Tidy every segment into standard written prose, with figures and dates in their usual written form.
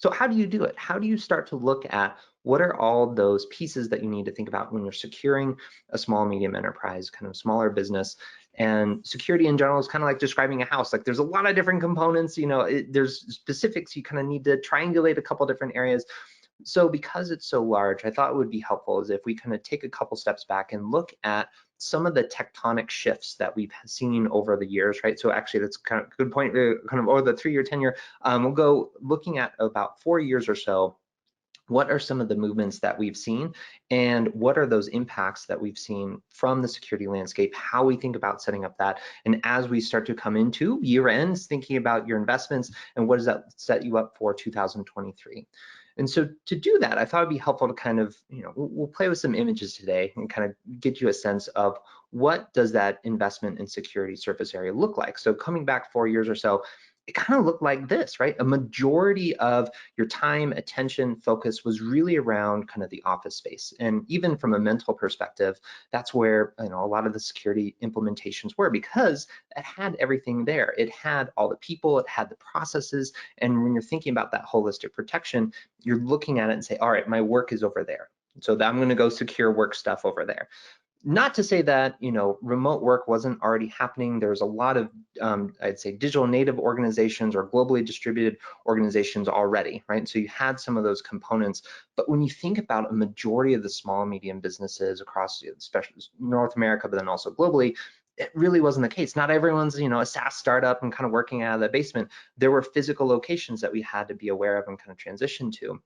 So how do you do it? How do you start to look at what are all those pieces that you need to think about when you're securing a small, medium enterprise, kind of smaller business? And security in general is kind of like describing a house. Like there's a lot of different components, there's specifics. You kind of need to triangulate a couple different areas. So because it's so large, I thought it would be helpful is if we kind of take a couple steps back and look at some of the tectonic shifts that we've seen over the years, right? So actually that's kind of a good point, kind of over the 3-year tenure. We'll go looking at about 4 years or so. What are some of the movements that we've seen, and what are those impacts that we've seen from the security landscape, how we think about setting up that, and as we start to come into year ends, thinking about your investments and what does that set you up for 2023. And so to do that, I thought it'd be helpful to kind of, we'll play with some images today and kind of get you a sense of what does that investment in security surface area look like. So coming back 4 years or so, it kind of looked like this, right? A majority of your time, attention, focus was really around kind of the office space. And even from a mental perspective, that's where a lot of the security implementations were, because it had everything there. It had all the people, it had the processes. And when you're thinking about that holistic protection, you're looking at it and say, all right, my work is over there. So I'm going to go secure work stuff over there. Not to say that remote work wasn't already happening. There's a lot of I'd say digital native organizations or globally distributed organizations already, right? So you had some of those components, but when you think about a majority of the small and medium businesses across, especially North America, but then also globally, it really wasn't the case. Not everyone's a SaaS startup and kind of working out of the basement. There were physical locations that we had to be aware of and kind of transition to.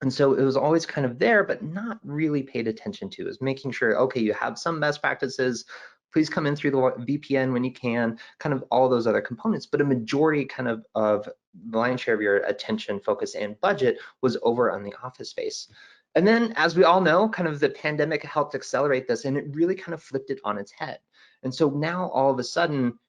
And so it was always kind of there, but not really paid attention to, is making sure, okay, you have some best practices, please come in through the VPN when you can, kind of all those other components. But a majority kind of the lion's share of your attention, focus, and budget was over on the office space. And then, as we all know, kind of the pandemic helped accelerate this, and it really kind of flipped it on its head. And so now all of a sudden,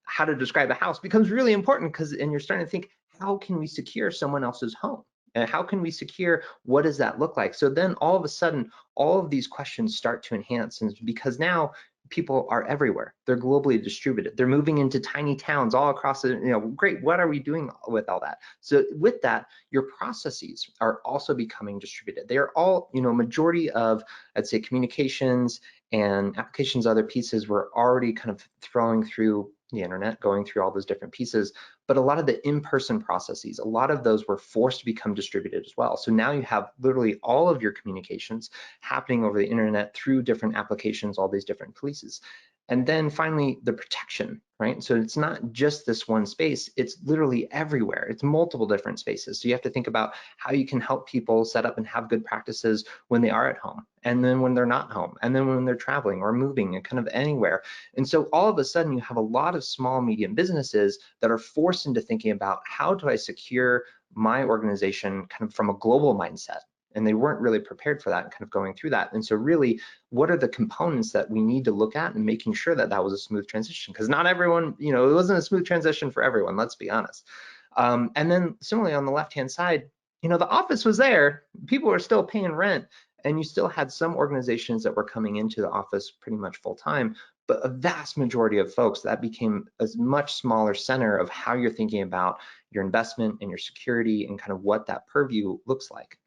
how to describe a house becomes really important, and you're starting to think, how can we secure someone else's home? And how can we secure, what does that look like? So then all of a sudden, all of these questions start to enhance, and because now people are everywhere. They're globally distributed. They're moving into tiny towns all across the, great, what are we doing with all that? So with that, your processes are also becoming distributed. They are all, majority of, I'd say, communications and applications, other pieces were already kind of throwing through the internet, going through all those different pieces, but a lot of the in-person processes, a lot of those were forced to become distributed as well. So now you have literally all of your communications happening over the internet through different applications, all these different pieces. And then finally, the protection, right? So it's not just this one space, it's literally everywhere. It's multiple different spaces. So you have to think about how you can help people set up and have good practices when they are at home, and then when they're not home, and then when they're traveling or moving and kind of anywhere. And so all of a sudden you have a lot of small, medium businesses that are forced into thinking about, how do I secure my organization kind of from a global mindset? And they weren't really prepared for that and kind of going through that. And so really, what are the components that we need to look at and making sure that that was a smooth transition? Because not everyone, it wasn't a smooth transition for everyone, let's be honest. And then similarly on the left-hand side, the office was there, people were still paying rent, and you still had some organizations that were coming into the office pretty much full time, but a vast majority of folks, that became a much smaller center of how you're thinking about your investment and your security and kind of what that purview looks like.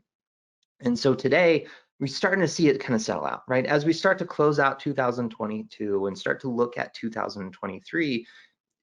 And so today, we're starting to see it kind of settle out, right? As we start to close out 2022 and start to look at 2023,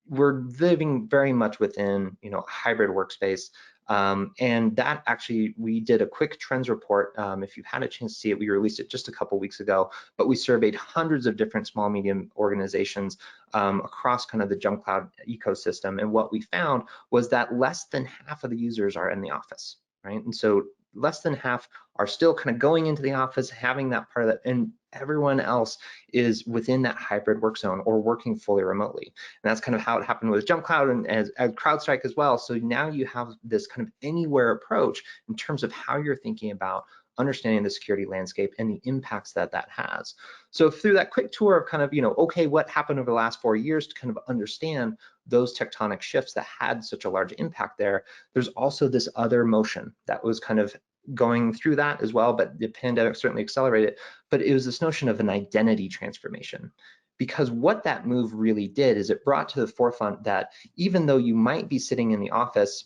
we're living very much within, a hybrid workspace. And that actually, we did a quick trends report. If you've had a chance to see it, we released it just a couple weeks ago, but we surveyed hundreds of different small, medium organizations across kind of the JumpCloud ecosystem. And what we found was that less than half of the users are in the office, right? And so less than half are still kind of going into the office, having that part of that, and everyone else is within that hybrid work zone or working fully remotely. And that's kind of how it happened with JumpCloud and as CrowdStrike as well. So now you have this kind of anywhere approach in terms of how you're thinking about understanding the security landscape and the impacts that that has. So through that quick tour of kind of, okay, what happened over the last 4 years to kind of understand those tectonic shifts that had such a large impact there, there's also this other motion that was kind of going through that as well, but the pandemic certainly accelerated it. But it was this notion of an identity transformation. Because what that move really did is it brought to the forefront that even though you might be sitting in the office,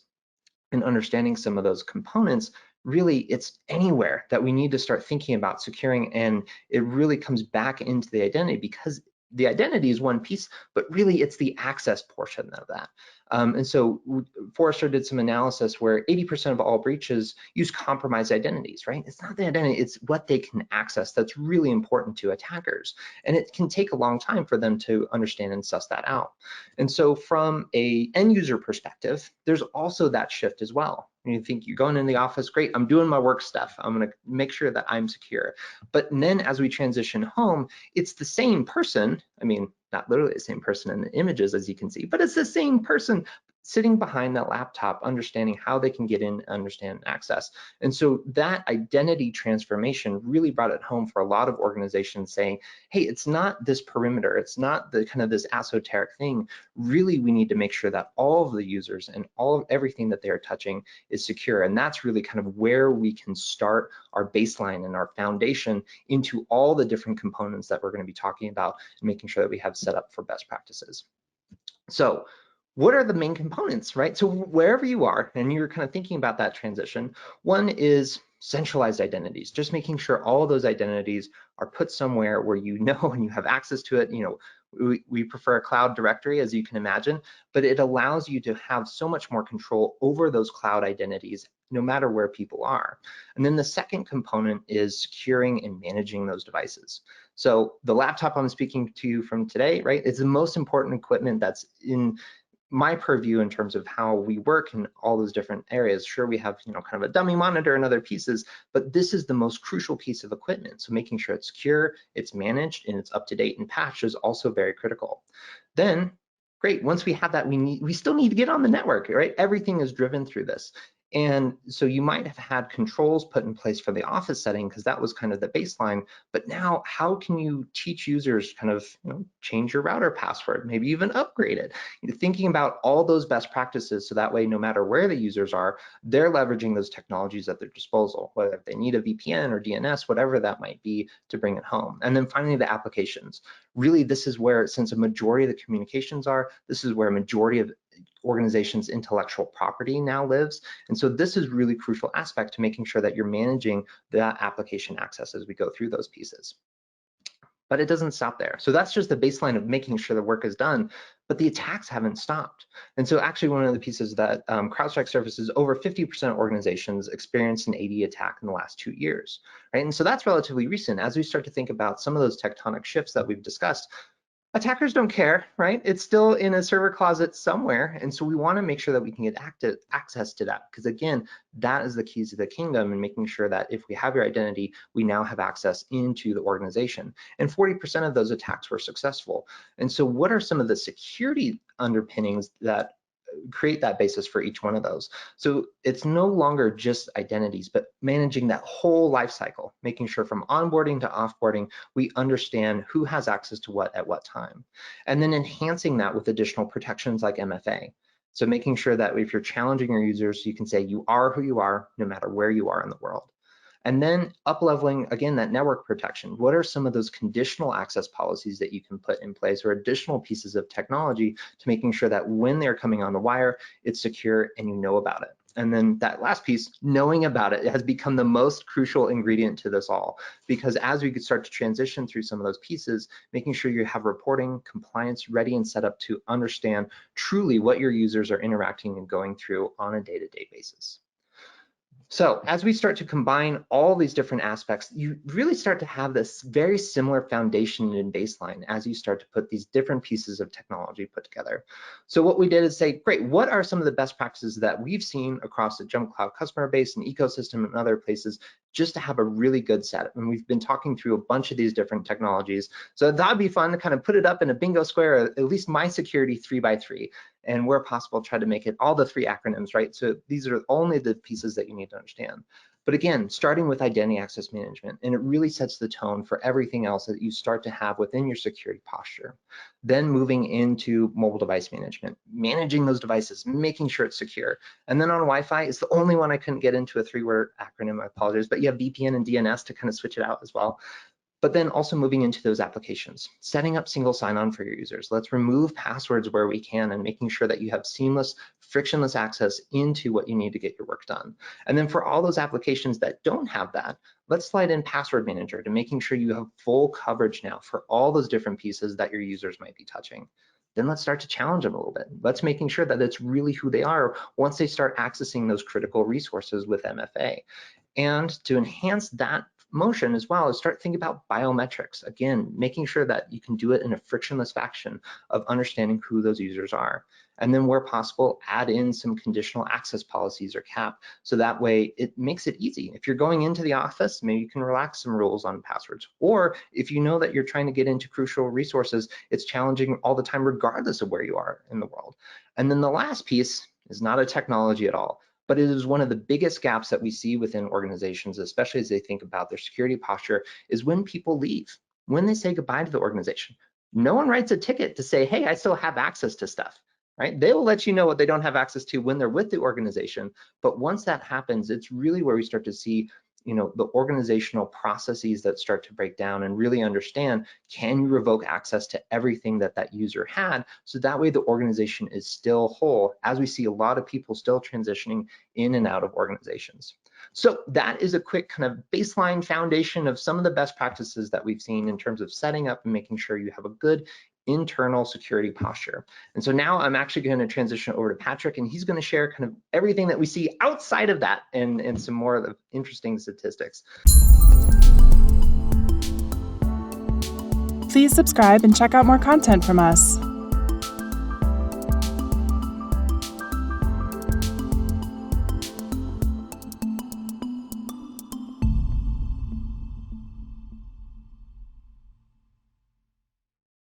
and understanding some of those components, really it's anywhere that we need to start thinking about securing, and it really comes back into the identity, because the identity is one piece, but really it's the access portion of that. And so Forrester did some analysis where 80% of all breaches use compromised identities, right? It's not the identity, it's what they can access that's really important to attackers. And it can take a long time for them to understand and suss that out. And so from a end user perspective, there's also that shift as well. You think you're going in the office, great, I'm doing my work stuff, I'm gonna make sure that I'm secure. But then as we transition home, it's the same person, I mean, not literally the same person in the images as you can see, but it's the same person sitting behind that laptop, understanding how they can get in, understand, and access. And so that identity transformation really brought it home for a lot of organizations, saying, hey, it's not this perimeter, it's not the kind of this esoteric thing. Really, we need to make sure that all of the users and all of everything that they are touching is secure. And that's really kind of where we can start our baseline and our foundation into all the different components that we're going to be talking about, and making sure that we have set up for best practices. So what are the main components, right? So wherever you are and you're kind of thinking about that transition, one is centralized identities, just making sure all of those identities are put somewhere where you know and you have access to it. You know, we prefer a cloud directory, as you can imagine, but it allows you to have so much more control over those cloud identities no matter where people are. And then the second component is securing and managing those devices. So the laptop I'm speaking to you from today, right, it's the most important equipment that's in my purview in terms of how we work in all those different areas. Sure, we have, you know, kind of a dummy monitor and other pieces, but this is the most crucial piece of equipment. So making sure it's secure, it's managed, and it's up to date and patched is also very critical. Then, great, once we have that, we still need to get on the network, right? Everything is driven through this. And so you might have had controls put in place for the office setting, because that was kind of the baseline. But now, how can you teach users kind of, you know, change your router password, maybe even upgrade it? You're thinking about all those best practices, so that way, no matter where the users are, they're leveraging those technologies at their disposal, whether they need a VPN or DNS, whatever that might be, to bring it home. And then finally, the applications. Really, this is where, since a majority of the communications are, this is where a majority of organizations' intellectual property now lives. And so this is really crucial aspect to making sure that you're managing that application access as we go through those pieces. But it doesn't stop there. So that's just the baseline of making sure the work is done, but the attacks haven't stopped. And so actually one of the pieces that CrowdStrike surfaces, over 50% of organizations experienced an AD attack in the last 2 years, right? And so that's relatively recent. As we start to think about some of those tectonic shifts that we've discussed, attackers don't care, right? It's still in a server closet somewhere. And so we want to make sure that we can get access to that, because again, that is the keys to the kingdom, and making sure that if we have your identity, we now have access into the organization. And 40% of those attacks were successful. And so what are some of the security underpinnings that create that basis for each one of those? So it's no longer just identities, but managing that whole life cycle, making sure from onboarding to offboarding, we understand who has access to what at what time. And then enhancing that with additional protections like MFA. So making sure that if you're challenging your users, you can say you are who you are, no matter where you are in the world. And then up-leveling, again, that network protection. What are some of those conditional access policies that you can put in place, or additional pieces of technology to making sure that when they're coming on the wire, it's secure and you know about it? And then that last piece, knowing about it, has become the most crucial ingredient to this all, because as we could start to transition through some of those pieces, making sure you have reporting compliance ready and set up to understand truly what your users are interacting and going through on a day-to-day basis. So as we start to combine all these different aspects, you really start to have this very similar foundation and baseline as you start to put these different pieces of technology put together. So what we did is say, great, what are some of the best practices that we've seen across the JumpCloud customer base and ecosystem and other places, just to have a really good set? And we've been talking through a bunch of these different technologies. So that'd be fun to kind of put it up in a bingo square, at least my security 3x3. And where possible, try to make it all the 3 acronyms, right? So these are only the pieces that you need to understand. But again, starting with identity access management, and it really sets the tone for everything else that you start to have within your security posture. Then moving into mobile device management, managing those devices, making sure it's secure. And then on Wi-Fi, it's the only one I couldn't get into a 3-word acronym, I apologize, but you have VPN and DNS to kind of switch it out as well. But then also moving into those applications, setting up single sign-on for your users. Let's remove passwords where we can and making sure that you have seamless, frictionless access into what you need to get your work done. And then for all those applications that don't have that, let's slide in Password Manager to making sure you have full coverage now for all those different pieces that your users might be touching. Then let's start to challenge them a little bit. Let's making sure that it's really who they are once they start accessing those critical resources with MFA. And to enhance that motion as well is start thinking about biometrics. Again, making sure that you can do it in a frictionless fashion of understanding who those users are. And then where possible, add in some conditional access policies or CAP. So that way it makes it easy. If you're going into the office, maybe you can relax some rules on passwords. Or if you know that you're trying to get into crucial resources, it's challenging all the time, regardless of where you are in the world. And then the last piece is not a technology at all, but it is one of the biggest gaps that we see within organizations, especially as they think about their security posture, is when people leave, when they say goodbye to the organization. No one writes a ticket to say, hey, I still have access to stuff, right? They will let you know what they don't have access to when they're with the organization. But once that happens, it's really where we start to see the organizational processes that start to break down and really understand, can you revoke access to everything that that user had? So that way the organization is still whole, as we see a lot of people still transitioning in and out of organizations. So that is a quick kind of baseline foundation of some of the best practices that we've seen in terms of setting up and making sure you have a good internal security posture. And so now I'm actually going to transition over to Patrick, and he's going to share kind of everything that we see outside of that and some more of the interesting statistics. Please subscribe and check out more content from us.